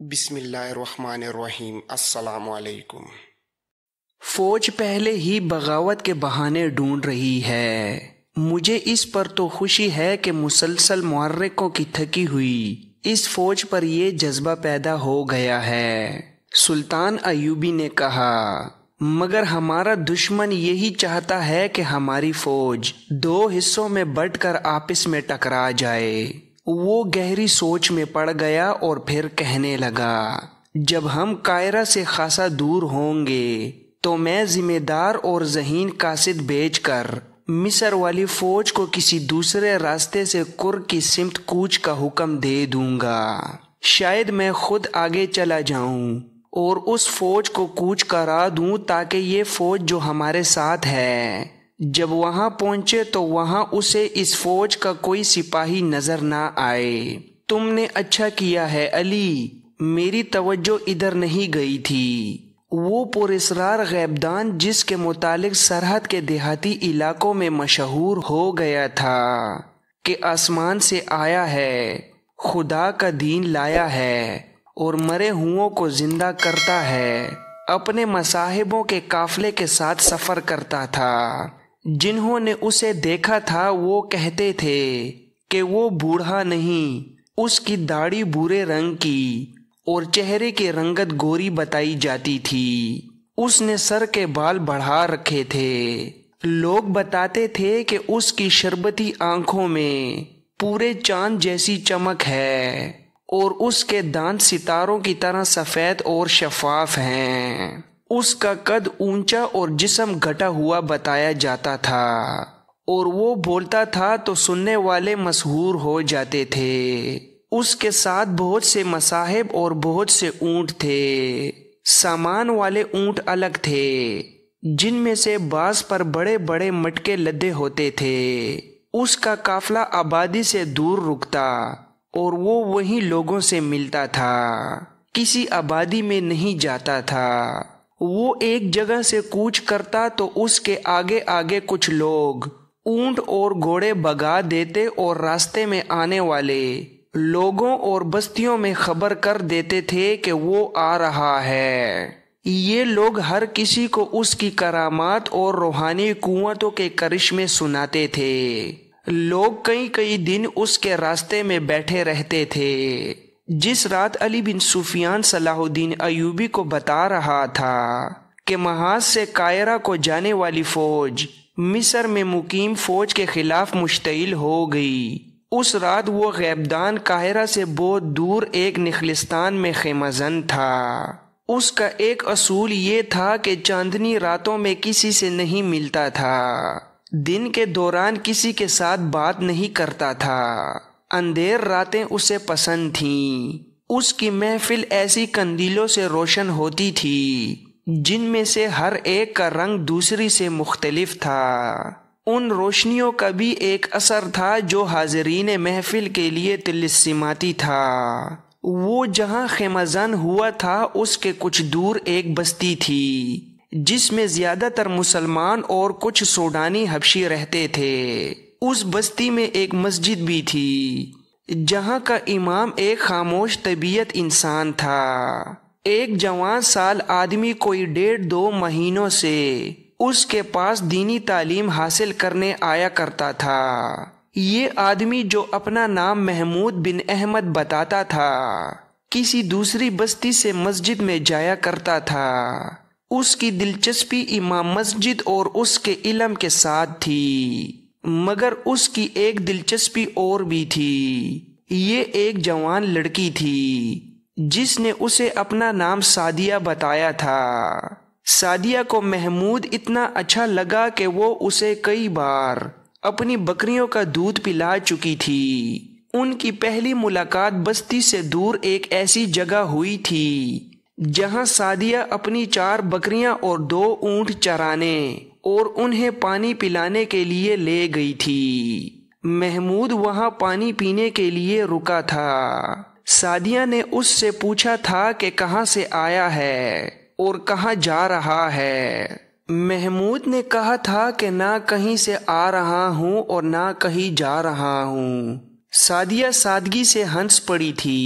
بسم اللہ الرحمن الرحیم۔ السلام علیکم۔ فوج پہلے ہی بغاوت کے بہانے ڈھونڈ رہی ہے۔ مجھے اس پر تو خوشی ہے کہ مسلسل محرکوں کی تھکی ہوئی اس فوج پر یہ جذبہ پیدا ہو گیا ہے۔ سلطان ایوبی نے کہا، مگر ہمارا دشمن یہی چاہتا ہے کہ ہماری فوج دو حصوں میں بٹ کر آپس میں ٹکرا جائے۔ وہ گہری سوچ میں پڑ گیا اور پھر کہنے لگا، جب ہم قاہرہ سے خاصا دور ہوں گے تو میں ذمہ دار اور ذہین قاصد بھیج کر مصر والی فوج کو کسی دوسرے راستے سے کر کی سمت کوچ کا حکم دے دوں گا۔ شاید میں خود آگے چلا جاؤں اور اس فوج کو کوچ کرا دوں تاکہ یہ فوج جو ہمارے ساتھ ہے جب وہاں پہنچے تو وہاں اسے اس فوج کا کوئی سپاہی نظر نہ آئے۔ تم نے اچھا کیا ہے علی، میری توجہ ادھر نہیں گئی تھی۔ وہ پراسرار غیبدان جس کے متعلق سرحد کے دیہاتی علاقوں میں مشہور ہو گیا تھا کہ آسمان سے آیا ہے، خدا کا دین لایا ہے اور مرے ہوں کو زندہ کرتا ہے، اپنے مصاحبوں کے قافلے کے ساتھ سفر کرتا تھا۔ جنہوں نے اسے دیکھا تھا وہ کہتے تھے کہ وہ بوڑھا نہیں، اس کی داڑھی بھورے رنگ کی اور چہرے کی رنگت گوری بتائی جاتی تھی۔ اس نے سر کے بال بڑھا رکھے تھے۔ لوگ بتاتے تھے کہ اس کی شربتی آنکھوں میں پورے چاند جیسی چمک ہے اور اس کے دانت ستاروں کی طرح سفید اور شفاف ہیں۔ اس کا قد اونچا اور جسم گھٹا ہوا بتایا جاتا تھا اور وہ بولتا تھا تو سننے والے مسحور ہو جاتے تھے۔ اس کے ساتھ بہت سے مصاحب اور بہت سے اونٹ تھے۔ سامان والے اونٹ الگ تھے جن میں سے بعض پر بڑے بڑے مٹکے لدے ہوتے تھے۔ اس کا قافلہ آبادی سے دور رکتا اور وہ وہیں لوگوں سے ملتا تھا، کسی آبادی میں نہیں جاتا تھا۔ وہ ایک جگہ سے کوچ کرتا تو اس کے آگے آگے کچھ لوگ اونٹ اور گھوڑے بھگا دیتے اور راستے میں آنے والے لوگوں اور بستیوں میں خبر کر دیتے تھے کہ وہ آ رہا ہے۔ یہ لوگ ہر کسی کو اس کی کرامات اور روحانی قوتوں کے کرشمے سناتے تھے۔ لوگ کئی کئی دن اس کے راستے میں بیٹھے رہتے تھے۔ جس رات علی بن سفیان صلاح الدین ایوبی کو بتا رہا تھا کہ محاذ سے قاہرہ کو جانے والی فوج مصر میں مقیم فوج کے خلاف مشتعل ہو گئی، اس رات وہ غیبدان قاہرہ سے بہت دور ایک نخلستان میں خیمہ زن تھا۔ اس کا ایک اصول یہ تھا کہ چاندنی راتوں میں کسی سے نہیں ملتا تھا، دن کے دوران کسی کے ساتھ بات نہیں کرتا تھا۔ اندھیر راتیں اسے پسند تھیں۔ اس کی محفل ایسی قندیلوں سے روشن ہوتی تھی جن میں سے ہر ایک کا رنگ دوسری سے مختلف تھا۔ ان روشنیوں کا بھی ایک اثر تھا جو حاضرین محفل کے لیے طلسماتی تھا۔ وہ جہاں خیمہ زن ہوا تھا اس کے کچھ دور ایک بستی تھی جس میں زیادہ تر مسلمان اور کچھ سوڈانی حبشی رہتے تھے۔ اس بستی میں ایک مسجد بھی تھی جہاں کا امام ایک خاموش طبیعت انسان تھا۔ ایک جوان سال آدمی کوئی 1.5-2 مہینوں سے اس کے پاس دینی تعلیم حاصل کرنے آیا کرتا تھا۔ یہ آدمی جو اپنا نام محمود بن احمد بتاتا تھا کسی دوسری بستی سے مسجد میں جایا کرتا تھا۔ اس کی دلچسپی امام مسجد اور اس کے علم کے ساتھ تھی، مگر اس کی ایک دلچسپی اور بھی تھی۔ یہ ایک جوان لڑکی تھی جس نے اسے اپنا نام سعدیہ بتایا تھا۔ سعدیہ کو محمود اتنا اچھا لگا کہ وہ اسے کئی بار اپنی بکریوں کا دودھ پلا چکی تھی۔ ان کی پہلی ملاقات بستی سے دور ایک ایسی جگہ ہوئی تھی جہاں سعدیہ اپنی 4 بکریاں اور 2 اونٹ چرانے اور انہیں پانی پلانے کے لیے لے گئی تھی۔ محمود وہاں پانی پینے کے لیے رکا تھا۔ سعدیہ نے اس سے پوچھا تھا کہ کہاں سے آیا ہے اور کہاں جا رہا ہے۔ محمود نے کہا تھا کہ نہ کہیں سے آ رہا ہوں اور نہ کہیں جا رہا ہوں۔ سعدیہ سادگی سے ہنس پڑی تھی۔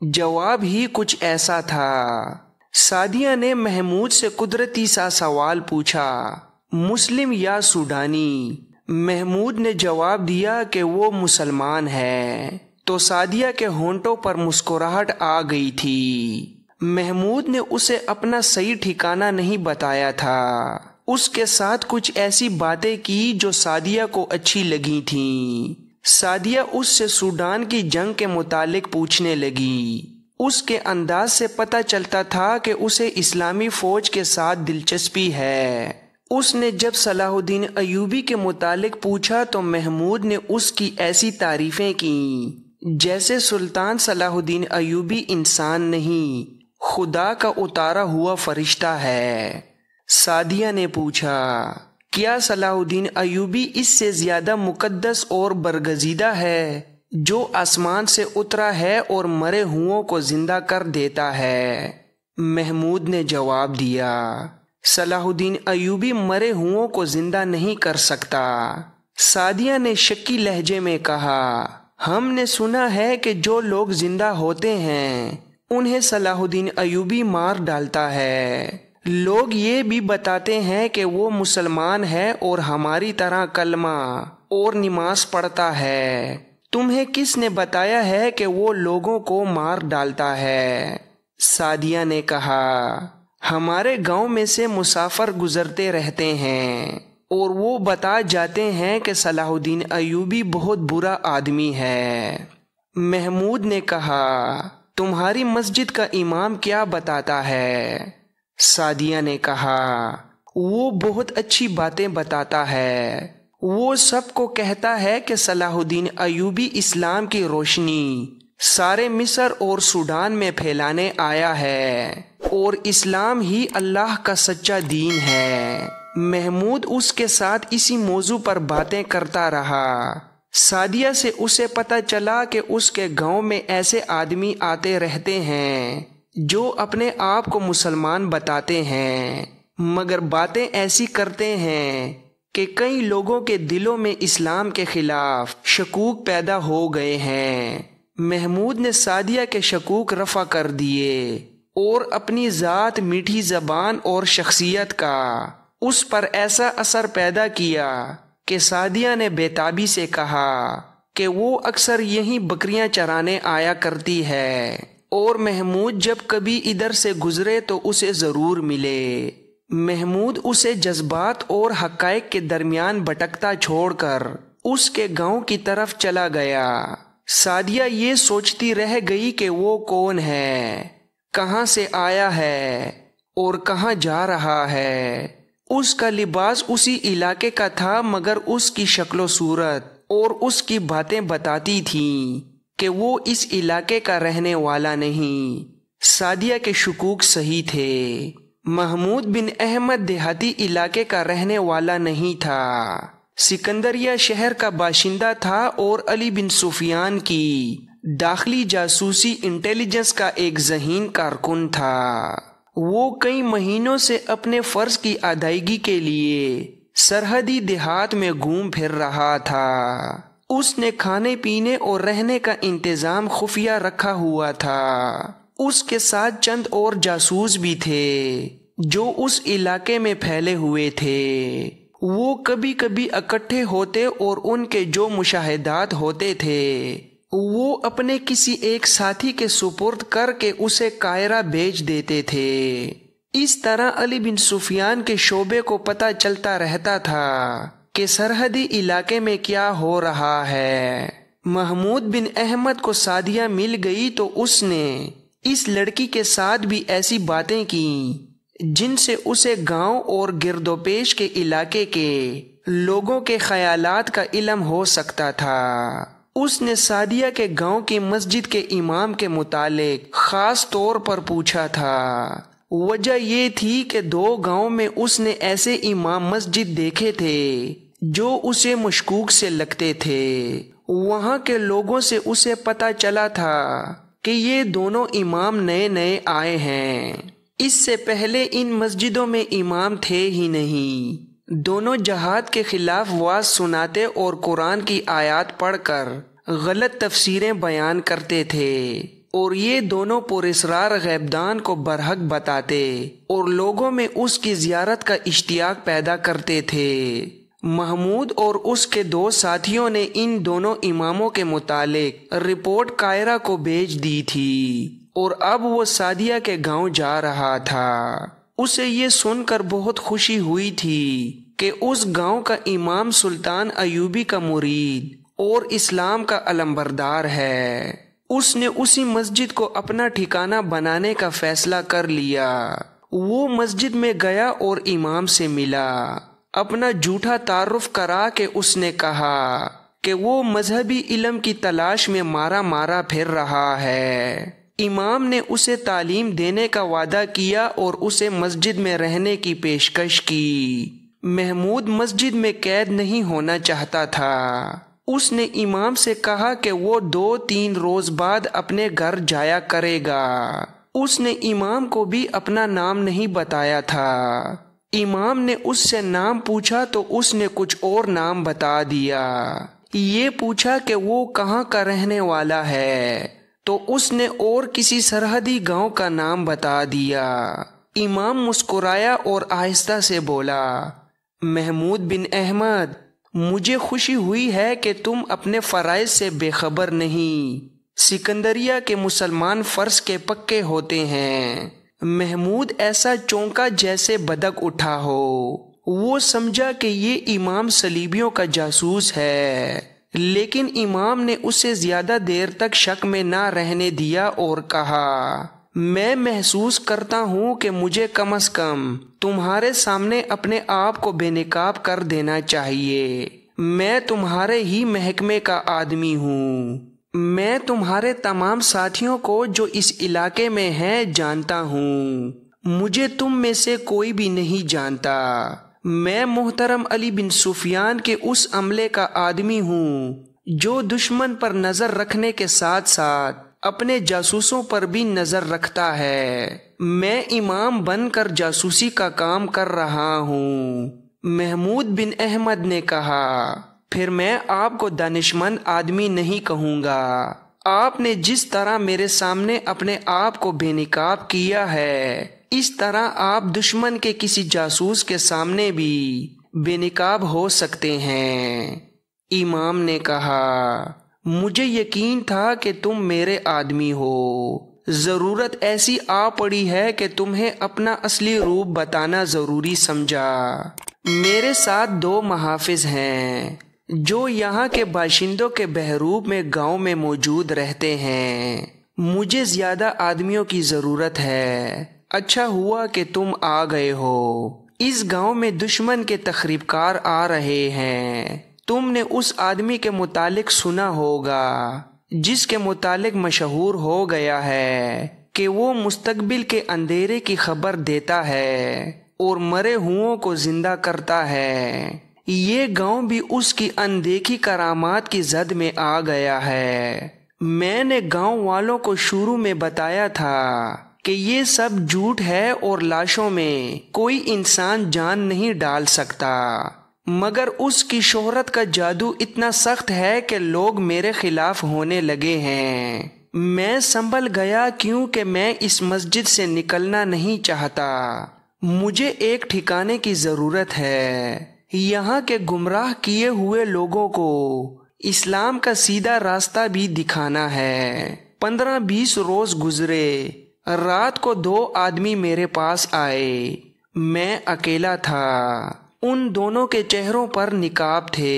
جواب ہی کچھ ایسا تھا۔ سعدیہ نے محمود سے قدرتی سا سوال پوچھا، مسلم یا سوڈانی؟ محمود نے جواب دیا کہ وہ مسلمان ہے، تو سعدیہ کے ہونٹوں پر مسکراہٹ آ گئی تھی۔ محمود نے اسے اپنا صحیح ٹھکانہ نہیں بتایا تھا، اس کے ساتھ کچھ ایسی باتیں کی جو سعدیہ کو اچھی لگی تھیں۔ سعدیہ اس سے سوڈان کی جنگ کے متعلق پوچھنے لگی۔ اس کے انداز سے پتہ چلتا تھا کہ اسے اسلامی فوج کے ساتھ دلچسپی ہے۔ اس نے جب صلاح الدین ایوبی کے متعلق پوچھا تو محمود نے اس کی ایسی تعریفیں کیں جیسے سلطان صلاح الدین ایوبی انسان نہیں، خدا کا اتارا ہوا فرشتہ ہے۔ سعدیہ نے پوچھا، کیا صلاح الدین ایوبی اس سے زیادہ مقدس اور برگزیدہ ہے جو آسمان سے اترا ہے اور مرے ہوں کو زندہ کر دیتا ہے؟ محمود نے جواب دیا، صلاح الدین ایوبی مرے ہوں کو زندہ نہیں کر سکتا۔ سعدیہ نے شکی لہجے میں کہا، ہم نے سنا ہے کہ جو لوگ زندہ ہوتے ہیں انہیں صلاح الدین ایوبی مار ڈالتا ہے۔ لوگ یہ بھی بتاتے ہیں کہ وہ مسلمان ہے اور ہماری طرح کلمہ اور نماز پڑھتا ہے۔ تمہیں کس نے بتایا ہے کہ وہ لوگوں کو مار ڈالتا ہے؟ سعدیہ نے کہا، ہمارے گاؤں میں سے مسافر گزرتے رہتے ہیں اور وہ بتا جاتے ہیں کہ صلاح الدین ایوبی بہت برا آدمی ہے۔ محمود نے کہا، تمہاری مسجد کا امام کیا بتاتا ہے؟ سعدیہ نے کہا، وہ بہت اچھی باتیں بتاتا ہے۔ وہ سب کو کہتا ہے کہ صلاح الدین ایوبی اسلام کی روشنی سارے مصر اور سوڈان میں پھیلانے آیا ہے اور اسلام ہی اللہ کا سچا دین ہے۔ محمود اس کے ساتھ اسی موضوع پر باتیں کرتا رہا۔ سعدیہ سے اسے پتہ چلا کہ اس کے گاؤں میں ایسے آدمی آتے رہتے ہیں جو اپنے آپ کو مسلمان بتاتے ہیں مگر باتیں ایسی کرتے ہیں کہ کئی لوگوں کے دلوں میں اسلام کے خلاف شکوک پیدا ہو گئے ہیں۔ محمود نے سعدیہ کے شکوک رفع کر دیے اور اپنی ذات، میٹھی زبان اور شخصیت کا اس پر ایسا اثر پیدا کیا کہ سعدیہ نے بےتابی سے کہا کہ وہ اکثر یہیں بکریاں چرانے آیا کرتی ہے اور محمود جب کبھی ادھر سے گزرے تو اسے ضرور ملے۔ محمود اسے جذبات اور حقائق کے درمیان بھٹکتا چھوڑ کر اس کے گاؤں کی طرف چلا گیا۔ سعدیہ یہ سوچتی رہ گئی کہ وہ کون ہے، کہاں سے آیا ہے اور کہاں جا رہا ہے۔ اس کا لباس اسی علاقے کا تھا مگر اس کی شکل و صورت اور اس کی باتیں بتاتی تھیں کہ وہ اس علاقے کا رہنے والا نہیں۔ سعدیہ کے شکوک صحیح تھے۔ محمود بن احمد دیہاتی علاقے کا رہنے والا نہیں تھا، سکندریہ شہر کا باشندہ تھا اور علی بن سفیان کی داخلی جاسوسی انٹیلیجنس کا ایک ذہین کارکن تھا۔ وہ کئی مہینوں سے اپنے فرض کی ادائیگی کے لیے سرحدی دیہات میں گھوم پھر رہا تھا۔ اس نے کھانے پینے اور رہنے کا انتظام خفیہ رکھا ہوا تھا۔ اس کے ساتھ چند اور جاسوس بھی تھے جو اس علاقے میں پھیلے ہوئے تھے۔ وہ کبھی کبھی اکٹھے ہوتے اور ان کے جو مشاہدات ہوتے تھے وہ اپنے کسی ایک ساتھی کے سپرد کر کے اسے قاہرہ بھیج دیتے تھے۔ اس طرح علی بن سفیان کے شعبے کو پتہ چلتا رہتا تھا کہ سرحدی علاقے میں کیا ہو رہا ہے۔ محمود بن احمد کو سعدیہ مل گئی تو اس نے اس لڑکی کے ساتھ بھی ایسی باتیں کیں جن سے اسے گاؤں اور گرد و پیش کے علاقے کے لوگوں کے خیالات کا علم ہو سکتا تھا۔ اس نے سعدیہ کے گاؤں کی مسجد کے امام کے متعلق خاص طور پر پوچھا تھا۔ وجہ یہ تھی کہ 2 گاؤں میں اس نے ایسے امام مسجد دیکھے تھے جو اسے مشکوک سے لگتے تھے۔ وہاں کے لوگوں سے اسے پتہ چلا تھا کہ یہ دونوں امام نئے نئے آئے ہیں، اس سے پہلے ان مسجدوں میں امام تھے ہی نہیں۔ دونوں جہاد کے خلاف واعظ سناتے اور قرآن کی آیات پڑھ کر غلط تفسیریں بیان کرتے تھے۔ اور یہ دونوں پراسرار غیبدان کو برحق بتاتے اور لوگوں میں اس کی زیارت کا اشتیاق پیدا کرتے تھے۔ محمود اور اس کے دو ساتھیوں نے ان دونوں اماموں کے متعلق رپورٹ قاہرہ کو بھیج دی تھی اور اب وہ سعدیہ کے گاؤں جا رہا تھا۔ اسے یہ سن کر بہت خوشی ہوئی تھی کہ اس گاؤں کا امام سلطان ایوبی کا مرید اور اسلام کا علمبردار ہے۔ اس نے اسی مسجد کو اپنا ٹھکانہ بنانے کا فیصلہ کر لیا۔ وہ مسجد میں گیا اور امام سے ملا۔ اپنا جھوٹا تعارف کرا کے اس نے کہا کہ وہ مذہبی علم کی تلاش میں مارا مارا پھر رہا ہے۔ امام نے اسے تعلیم دینے کا وعدہ کیا اور اسے مسجد میں رہنے کی پیشکش کی۔ محمود مسجد میں قید نہیں ہونا چاہتا تھا۔ اس نے امام سے کہا کہ وہ 2-3 روز بعد اپنے گھر جایا کرے گا۔ اس نے امام کو بھی اپنا نام نہیں بتایا تھا۔ امام نے اس سے نام پوچھا تو اس نے کچھ اور نام بتا دیا۔ یہ پوچھا کہ وہ کہاں کا رہنے والا ہے تو اس نے اور کسی سرحدی گاؤں کا نام بتا دیا۔ امام مسکرایا اور آہستہ سے بولا، محمود بن احمد، مجھے خوشی ہوئی ہے کہ تم اپنے فرائض سے بے خبر نہیں۔ سکندریہ کے مسلمان فرض کے پکے ہوتے ہیں۔ محمود ایسا چونکا جیسے بدک اٹھا ہو۔ وہ سمجھا کہ یہ امام صلیبیوں کا جاسوس ہے، لیکن امام نے اسے زیادہ دیر تک شک میں نہ رہنے دیا اور کہا، میں محسوس کرتا ہوں کہ مجھے کم از کم تمہارے سامنے اپنے آپ کو بے نقاب کر دینا چاہیے۔ میں تمہارے ہی محکمے کا آدمی ہوں۔ میں تمہارے تمام ساتھیوں کو جو اس علاقے میں ہیں جانتا ہوں۔ مجھے تم میں سے کوئی بھی نہیں جانتا۔ میں محترم علی بن سفیان کے اس عملے کا آدمی ہوں جو دشمن پر نظر رکھنے کے ساتھ ساتھ اپنے جاسوسوں پر بھی نظر رکھتا ہے۔ میں امام بن کر جاسوسی کا کام کر رہا ہوں۔ محمود بن احمد نے کہا، پھر میں آپ کو دانشمند آدمی نہیں کہوں گا۔ آپ نے جس طرح میرے سامنے اپنے آپ کو بے نقاب کیا ہے، اس طرح آپ دشمن کے کسی جاسوس کے سامنے بھی بے نقاب ہو سکتے ہیں۔ امام نے کہا، مجھے یقین تھا کہ تم میرے آدمی ہو۔ ضرورت ایسی آ پڑی ہے کہ تمہیں اپنا اصلی روپ بتانا ضروری سمجھا۔ میرے ساتھ 2 محافظ ہیں جو یہاں کے باشندوں کے بحروب میں گاؤں میں موجود رہتے ہیں۔ مجھے زیادہ آدمیوں کی ضرورت ہے۔ اچھا ہوا کہ تم آ گئے ہو۔ اس گاؤں میں دشمن کے تخریب کار آ رہے ہیں۔ تم نے اس آدمی کے متعلق سنا ہوگا جس کے متعلق مشہور ہو گیا ہے کہ وہ مستقبل کے اندھیرے کی خبر دیتا ہے اور مرے ہوں کو زندہ کرتا ہے۔ یہ گاؤں بھی اس کی اندیکھی کرامات کی زد میں آ گیا ہے۔ میں نے گاؤں والوں کو شروع میں بتایا تھا کہ یہ سب جھوٹ ہے اور لاشوں میں کوئی انسان جان نہیں ڈال سکتا، مگر اس کی شہرت کا جادو اتنا سخت ہے کہ لوگ میرے خلاف ہونے لگے ہیں۔ میں سنبھل گیا کیونکہ میں اس مسجد سے نکلنا نہیں چاہتا۔ مجھے ایک ٹھکانے کی ضرورت ہے۔ یہاں کے گمراہ کیے ہوئے لوگوں کو اسلام کا سیدھا راستہ بھی دکھانا ہے۔ 15-20 روز گزرے۔ رات کو 2 آدمی میرے پاس آئے۔ میں اکیلا تھا۔ ان دونوں کے چہروں پر نقاب تھے۔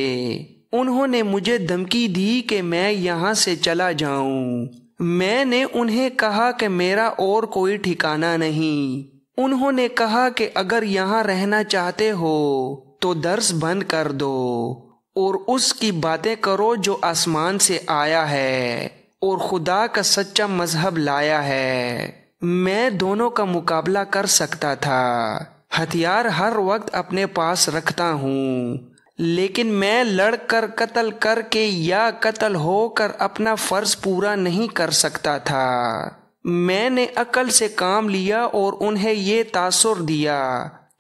انہوں نے مجھے دھمکی دی کہ میں یہاں سے چلا جاؤں۔ میں نے انہیں کہا کہ میرا اور کوئی ٹھکانہ نہیں۔ انہوں نے کہا کہ اگر یہاں رہنا چاہتے ہو تو درس بند کر دو اور اس کی باتیں کرو جو آسمان سے آیا ہے اور خدا کا سچا مذہب لایا ہے۔ میں دونوں کا مقابلہ کر سکتا تھا۔ ہتھیار ہر وقت اپنے پاس رکھتا ہوں، لیکن میں لڑ کر قتل کر کے یا قتل ہو کر اپنا فرض پورا نہیں کر سکتا تھا۔ میں نے عقل سے کام لیا اور انہیں یہ تاثر دیا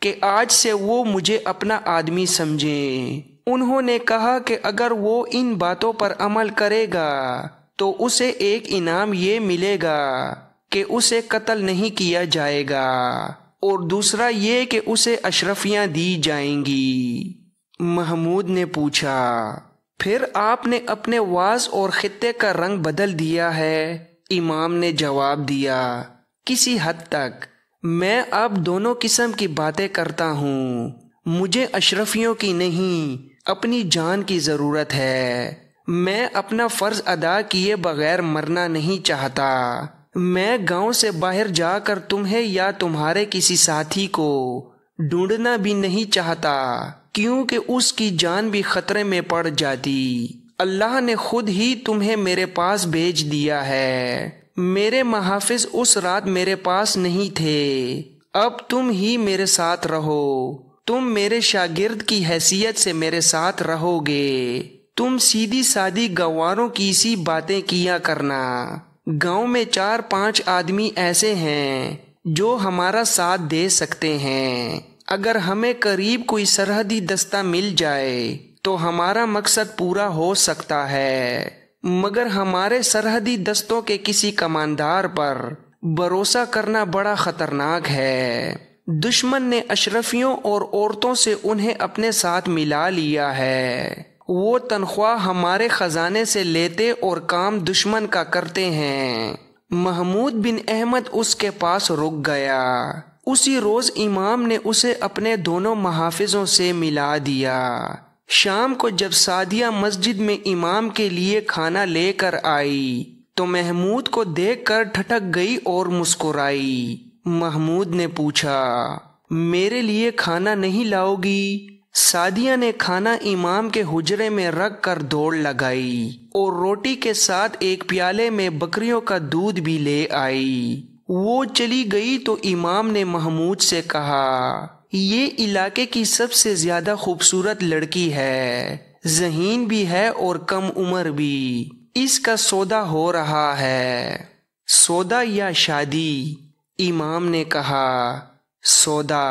کہ آج سے وہ مجھے اپنا آدمی سمجھیں۔ انہوں نے کہا کہ اگر وہ ان باتوں پر عمل کرے گا تو اسے ایک انعام یہ ملے گا کہ اسے قتل نہیں کیا جائے گا، اور دوسرا یہ کہ اسے اشرفیاں دی جائیں گی۔ محمود نے پوچھا، پھر آپ نے اپنے واز اور خطے کا رنگ بدل دیا ہے؟ امام نے جواب دیا، کسی حد تک۔ میں اب دونوں قسم کی باتیں کرتا ہوں۔ مجھے اشرفیوں کی نہیں، اپنی جان کی ضرورت ہے۔ میں اپنا فرض ادا کیے بغیر مرنا نہیں چاہتا۔ میں گاؤں سے باہر جا کر تمہیں یا تمہارے کسی ساتھی کو ڈھونڈنا بھی نہیں چاہتا، کیونکہ اس کی جان بھی خطرے میں پڑ جاتی۔ اللہ نے خود ہی تمہیں میرے پاس بھیج دیا ہے۔ میرے محافظ اس رات میرے پاس نہیں تھے، اب تم ہی میرے ساتھ رہو۔ تم میرے شاگرد کی حیثیت سے میرے ساتھ رہو گے۔ تم سیدھی سادی گواروں کی سی باتیں کیا کرنا۔ گاؤں میں 4-5 آدمی ایسے ہیں جو ہمارا ساتھ دے سکتے ہیں۔ اگر ہمیں قریب کوئی سرحدی دستہ مل جائے تو ہمارا مقصد پورا ہو سکتا ہے، مگر ہمارے سرحدی دستوں کے کسی کماندار پر بھروسہ کرنا بڑا خطرناک ہے۔ دشمن نے اشرفیوں اور عورتوں سے انہیں اپنے ساتھ ملا لیا ہے۔ وہ تنخواہ ہمارے خزانے سے لیتے اور کام دشمن کا کرتے ہیں۔ محمود بن احمد اس کے پاس رک گیا۔ اسی روز امام نے اسے اپنے دونوں محافظوں سے ملا دیا۔ شام کو جب سعدیہ مسجد میں امام کے لیے کھانا لے کر آئی تو محمود کو دیکھ کر ٹھٹک گئی اور مسکرائی۔ محمود نے پوچھا، میرے لیے کھانا نہیں لاؤ گی؟ سعدیہ نے کھانا امام کے حجرے میں رکھ کر دوڑ لگائی اور روٹی کے ساتھ ایک پیالے میں بکریوں کا دودھ بھی لے آئی۔ وہ چلی گئی تو امام نے محمود سے کہا، یہ علاقے کی سب سے زیادہ خوبصورت لڑکی ہے، ذہین بھی ہے اور کم عمر بھی۔ اس کا سودا ہو رہا ہے۔ سودا یا شادی؟ امام نے کہا، سودا۔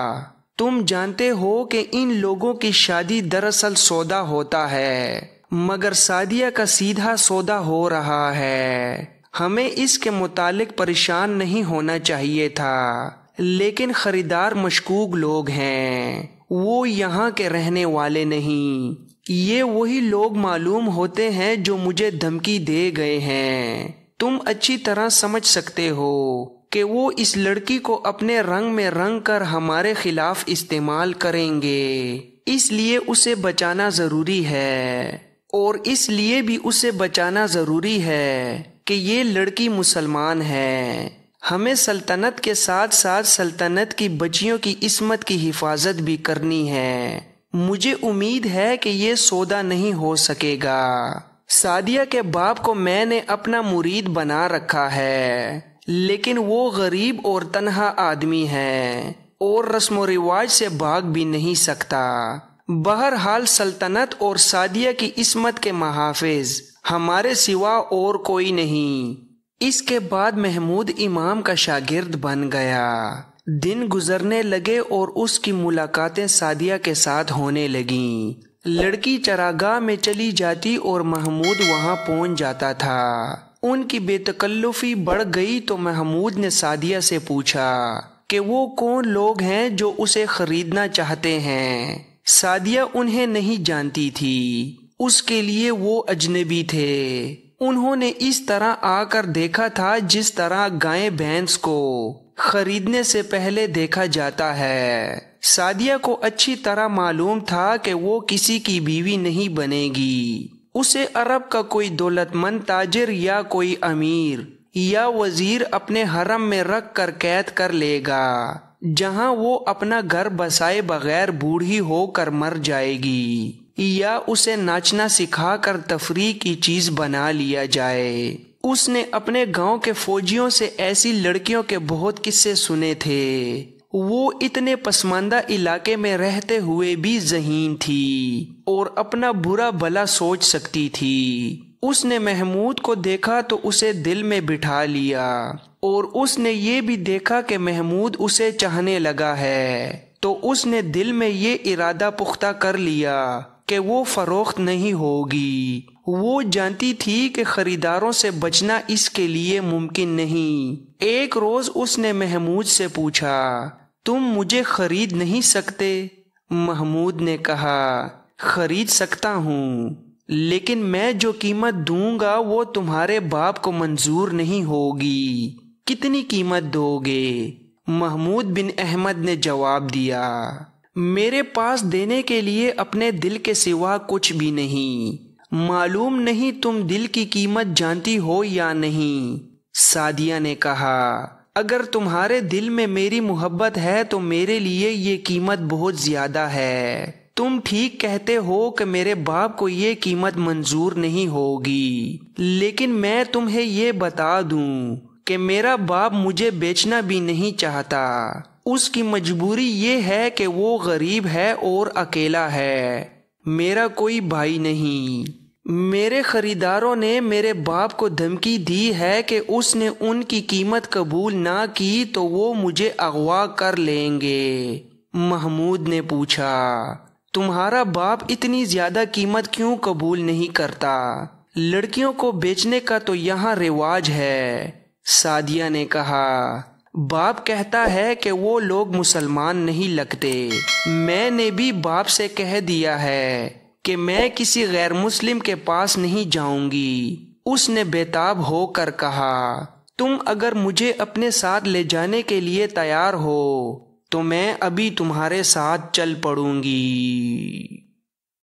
تم جانتے ہو کہ ان لوگوں کی شادی دراصل سودا ہوتا ہے، مگر سعدیہ کا سیدھا سودا ہو رہا ہے۔ ہمیں اس کے متعلق پریشان نہیں ہونا چاہیے تھا، لیکن خریدار مشکوک لوگ ہیں، وہ یہاں کے رہنے والے نہیں۔ یہ وہی لوگ معلوم ہوتے ہیں جو مجھے دھمکی دے گئے ہیں۔ تم اچھی طرح سمجھ سکتے ہو کہ وہ اس لڑکی کو اپنے رنگ میں رنگ کر ہمارے خلاف استعمال کریں گے، اس لیے اسے بچانا ضروری ہے، اور اس لیے بھی اسے بچانا ضروری ہے کہ یہ لڑکی مسلمان ہے۔ ہمیں سلطنت کے ساتھ ساتھ سلطنت کی بچیوں کی عصمت کی حفاظت بھی کرنی ہے۔ مجھے امید ہے کہ یہ سودا نہیں ہو سکے گا۔ سعدیہ کے باپ کو میں نے اپنا مرید بنا رکھا ہے، لیکن وہ غریب اور تنہا آدمی ہے اور رسم و رواج سے بھاگ بھی نہیں سکتا۔ بہرحال سلطنت اور سعدیہ کی عصمت کے محافظ ہمارے سوا اور کوئی نہیں۔ اس کے بعد محمود امام کا شاگرد بن گیا۔ دن گزرنے لگے اور اس کی ملاقاتیں سعدیہ کے ساتھ ہونے لگیں۔ لڑکی چراگاہ میں چلی جاتی اور محمود وہاں پہنچ جاتا تھا۔ ان کی بے تکلفی بڑھ گئی تو محمود نے سعدیہ سے پوچھا کہ وہ کون لوگ ہیں جو اسے خریدنا چاہتے ہیں۔ سعدیہ انہیں نہیں جانتی تھی، اس کے لیے وہ اجنبی تھے۔ انہوں نے اس طرح آ کر دیکھا تھا جس طرح گائے بھینس کو خریدنے سے پہلے دیکھا جاتا ہے۔ سعدیہ کو اچھی طرح معلوم تھا کہ وہ کسی کی بیوی نہیں بنے گی۔ اسے عرب کا کوئی دولت مند تاجر یا کوئی امیر یا وزیر اپنے حرم میں رکھ کر قید کر لے گا، جہاں وہ اپنا گھر بسائے بغیر بوڑھی ہو کر مر جائے گی، یا اسے ناچنا سکھا کر تفریح کی چیز بنا لیا جائے۔ اس نے اپنے گاؤں کے فوجیوں سے ایسی لڑکیوں کے بہت قصے سنے تھے۔ وہ اتنے پسماندہ علاقے میں رہتے ہوئے بھی ذہین تھی اور اپنا برا بھلا سوچ سکتی تھی۔ اس نے محمود کو دیکھا تو اسے دل میں بٹھا لیا، اور اس نے یہ بھی دیکھا کہ محمود اسے چاہنے لگا ہے، تو اس نے دل میں یہ ارادہ پختہ کر لیا کہ وہ فروخت نہیں ہوگی۔ وہ جانتی تھی کہ خریداروں سے بچنا اس کے لیے ممکن نہیں۔ ایک روز اس نے محمود سے پوچھا، تم مجھے خرید نہیں سکتے؟ محمود نے کہا، خرید سکتا ہوں، لیکن میں جو قیمت دوں گا وہ تمہارے باپ کو منظور نہیں ہوگی۔ کتنی قیمت دو گے؟ محمود بن احمد نے جواب دیا، میرے پاس دینے کے لیے اپنے دل کے سوا کچھ بھی نہیں۔ معلوم نہیں تم دل کی قیمت جانتی ہو یا نہیں؟ سعدیہ نے کہا، اگر تمہارے دل میں میری محبت ہے تو میرے لیے یہ قیمت بہت زیادہ ہے۔ تم ٹھیک کہتے ہو کہ میرے باپ کو یہ قیمت منظور نہیں ہوگی، لیکن میں تمہیں یہ بتا دوں کہ میرا باپ مجھے بیچنا بھی نہیں چاہتا۔ اس کی مجبوری یہ ہے کہ وہ غریب ہے اور اکیلا ہے، میرا کوئی بھائی نہیں۔ میرے خریداروں نے میرے باپ کو دھمکی دی ہے کہ اس نے ان کی قیمت قبول نہ کی تو وہ مجھے اغوا کر لیں گے۔ محمود نے پوچھا، تمہارا باپ اتنی زیادہ قیمت کیوں قبول نہیں کرتا؟ لڑکیوں کو بیچنے کا تو یہاں رواج ہے۔ سعدیہ نے کہا، باپ کہتا ہے کہ وہ لوگ مسلمان نہیں لگتے۔ میں نے بھی باپ سے کہہ دیا ہے کہ میں کسی غیر مسلم کے پاس نہیں جاؤں گی۔ اس نے بےتاب ہو کر کہا، تم اگر مجھے اپنے ساتھ لے جانے کے لیے تیار ہو تو میں ابھی تمہارے ساتھ چل پڑوں گی۔